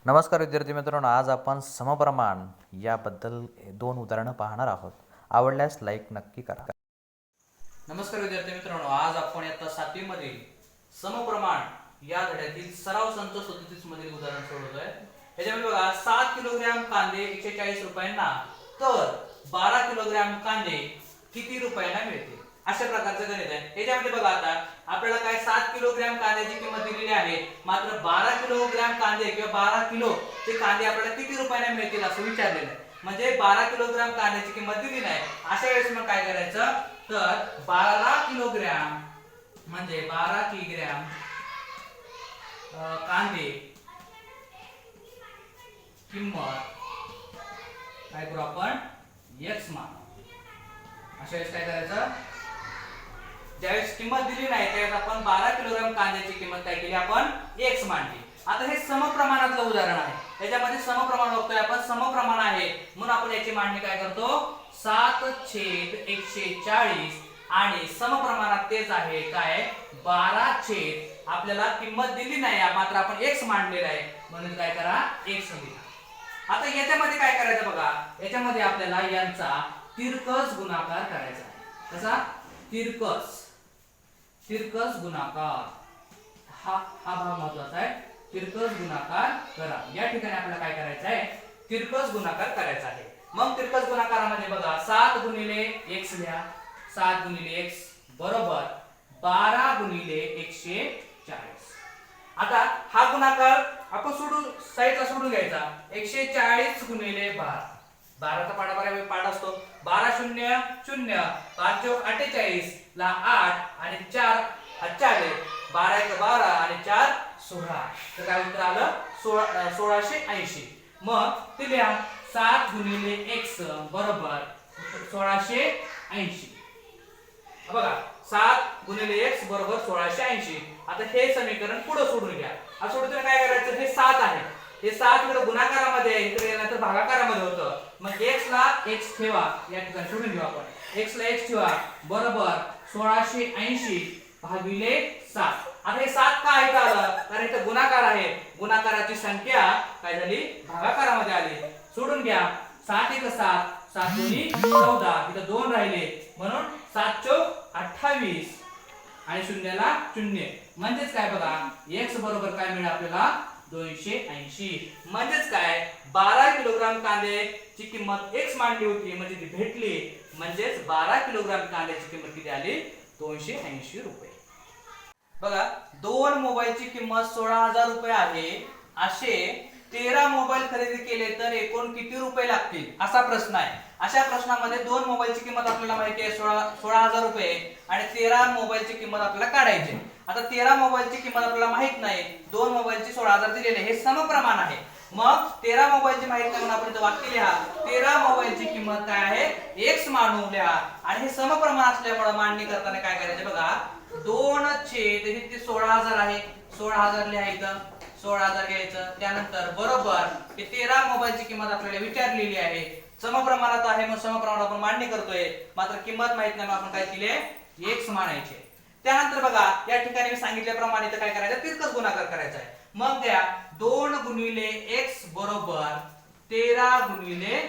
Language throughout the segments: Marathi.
नमस्कार विद्यार्थी मित्रांनो, आज आपण समप्रमाण याबद्दल दोन उदाहरणं पाहणार आहोत. आवडल्यास लाईक नक्की करा. नमस्कार विद्यार्थी मित्रांनो, आज आपण इयत्ता 7वी मधील समप्रमाण या धड्यातील सराव संच 37 मधील उदाहरण सोडवतोय. याच्यामध्ये बघा 7 किलोग्रॅम कांदे 140 रुपयांना तर 12 किलोग्रॅम कांदे किती रुपयांना मिळतील, अशा प्रकारचं गणित आहे. याच्यामध्ये बघा आता आपल्याला काय 7 किलोग्रॅम कांद्याची किंमत दिलेली आहे, मात्र 12 किलोग्रॅम कांदे किंवा 12 किलो चे कांदे आपल्याला किती रुपयांना मिळतील असं विचारलेलं आहे. म्हणजे 12 किलोग्रॅम कांद्याची किंमत दिली नाही. अशा वेळेस मग काय करायचं, तर 12 किलोग्रॅम म्हणजे 12 किलोग्रॅम कांदे किंमत काय करू आपण, x मानू. अशा वेळेस काय करायचं, ज्यावेळेस किंमत दिली नाही त्यावेळेस आपण 12 किलोग्रॅम कांद्याची किंमत काय केली, आपण x मानली. आता हे समप्रमाणातलं उदाहरण आहे. याच्यामध्ये समप्रमाण बघतोय आपण, समप्रमाण आहे म्हणून आपण याची मांडणी काय करतो, 7/140 आणि समप्रमाणात तेच आहे काय 12 आपल्याला किंमत दिली नाही मात्र आपण x मांडलेला आहे म्हणून काय करा, x लिहा. आता याच्यामध्ये काय करायचं बघा, याच्यामध्ये आपल्याला यांचा तिरकस गुणाकार करायचा आहे. कसा, तिरकस गुणाकार. हा भाग महत्वाचा आहे. तिरकस गुणाकार करा. या ठिकाणी आपल्याला काय करायचं आहे, तिरकस गुणाकार करायचा आहे. मग तिरकस गुणाकारामध्ये बघा 7 गुणिले x लिहा. 7 गुणिले x बरोबर 12 गुणिले 140. आता हा गुणाकार आपण साईडला सोडून घ्यायचा. 140 गुणिले 12. 12चा पाडा बऱ्यापैकी पाडा असतो. 12 0 0 5 चौक 48 ला 8 आणि 4 हा 4 आहे. 12 1 12 आणि 4 16. तर काय उत्तर आलं, 1680. मग ते लिहा 7 गुणिले x बरोबर 1680. बघा 7 गुणिले x बरोबर 1680. आता हे समीकरण पुढे सोडून घ्या. आता सोडताना काय करायचं, हे 7 आहे, हे 7 इकडे गुणाकारामध्ये आहे, इकडे गेल्यानंतर भागाकारामध्ये होतं. मग x ला x ठेवा, या ठिकाणी सोडून घेऊ आपण. x ला x ठेवा बरोबर 1680 भागिले 7. आता हे 7 का इथं आलं, कारण इथं गुणाकार आहे. गुणाकाराची संख्या काय झाली, भागाकारामध्ये आली. सोडून घ्या. 7 1 7 7 2 14 इथं 2 राहिले म्हणून 7 चौक 28 आणि शून्याला 0. म्हणजेच काय बघा, x बरोबर काय मिळेल आपल्याला 280. म्हणजेच काय 12 किलोग्राम कांद्याची किंमत x मांडली होती म्हणजे ती भेटली. म्हणजेच 12 किलोग्राम कांद्याची किंमत किती आली, 280 रुपये. बघा 2 मोबाईलची किंमत 16,000 रुपये आहे. असे 13 मोबाईल खरेदी केले तर एकूण किती रुपये लागतील, असा प्रश्न आहे. अशा प्रश्नामध्ये 2 मोबाईलची किंमत आपल्याला माहिती आहे 16,000 रुपये आणि 13 मोबाईलची किंमत आपल्याला काढायची. आता 13 मोबाईलची किंमत आपल्याला माहित नाही, 2 मोबाईलची 16,000 दिलेले, हे समप्रमाण आहे. मग 13 मोबाईलची माहित नाही म्हणून आपण वाक्य लिहा 13 मोबाईलची किंमत काय आहे, x मानून लिहा. आणि हे समप्रमाण असल्यामुळे मांडणी करताना काय करायचं बघा, 2 ते 16,000 आहे, 16,000 लिहायचं, 16,000 घ्यायचं. त्यानंतर बरोबर हे 13 मोबाईलची किंमत आपल्याला विचारलेली आहे, समप्रमाणात आहे मग समप्रमाणात आपण मांडणी करतोय. मात्र किंमत माहित नाही आपण काय केले, x मानायचे. त्यानंतर बघा या ठिकाणी मी सांगितल्याप्रमाणे इथं काय करायचं, तिरकस गुणाकार करायचा आहे. मग द्या 2 गुणिले x बरोबर 13 गुणिले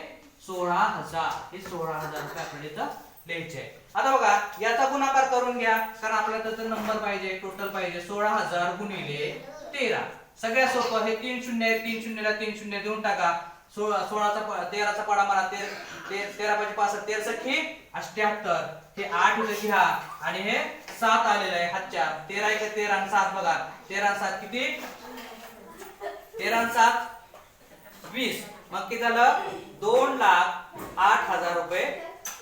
16,000. हे 16,000 रुपये आपल्याला इथं लिहायचे आहे. आता बघा याचा गुणाकार करून घ्या, कारण आपल्याला त्याचा नंबर पाहिजे, टोटल पाहिजे. 16,000 गुणिले 13 सगळ्यात सोपं. हे 3 शून्य आहे, 3 शून्यला 3 शून्य देऊन टाका. 13चा पाडा मारा, 13 5 5 13 सखी 78. हे 8 इथे घ्या आणि हे 7 आलेलं आहे हातच्या. 13 1 13 आणि 7 बघा, 13 आणि 7 किती, 13 आणि 7 20. मग किती झालं, 2,08,000 रुपये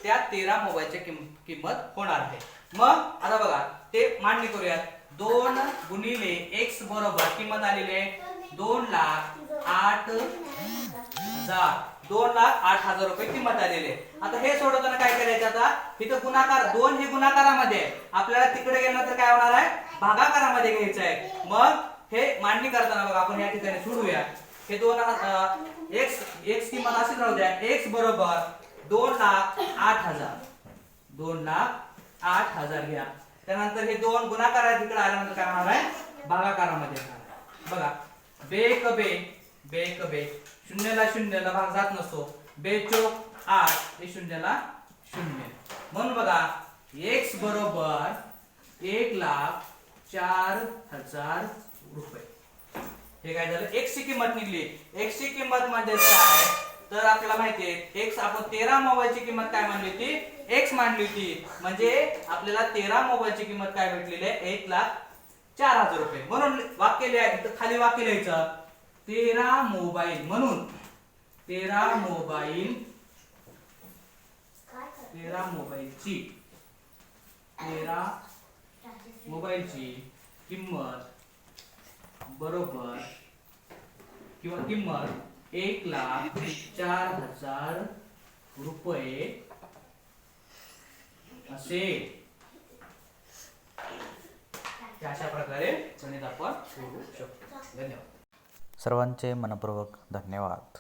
त्या 13 मोबाईलची किंमत होणार आहे. मग आता बघा ते मांडणी करूया. 2 गुणिले x बरोबर किंमत आलेली आहे 2,08,000. 2,08,000 रुपये किंमत आलेली आहे. आता हे सोडवताना काय करायचं, आता इथं गुणाकार 2 हे गुणाकारामध्ये आहे, आपल्याला तिकडे गेल्यानंतर काय होणार आहे, भागाकारामध्ये घ्यायचं आहे. मग हे मांडणी करताना बघा आपण या ठिकाणी सोडूया. हे 2 x किंमत अशीच राहू द्या. x बरोबर 2,08,000. 2,08,000 घ्या. त्यानंतर हे 2 गुणाकार आहे, तिकडे आल्यानंतर काय होणार आहे, भागाकारामध्ये येणार. बघा बे क बे बेक बे, शून्याला शून्याला भाग जात नसतो, बेचोक 8 हे शून्याला शून्य. म्हणून बघा x बरोबर 1,04,000 रुपये. हे काय झालं, x ची किंमत निघली. x ची किंमत म्हणजे काय, तर आपल्याला माहिती आहे x आपण 13 मोबाईलची किंमत काय मानली होती, x मानली होती. म्हणजे आपल्याला 13 मोबाईलची किंमत काय भेटलेली आहे, 1,04,000 रुपये. म्हणून वाक्य लिहायचं, खाली वाक्य लिहायचं 13 मोबाईल. म्हणून 13 मोबाईलची किंमत बरोबर किंवा किंमत 1,04,000 रुपये असेल. अशा प्रकारे गणित आपण सोडवू शकतो. धन्यवाद. सर्वांचे मनपूर्वक धन्यवाद.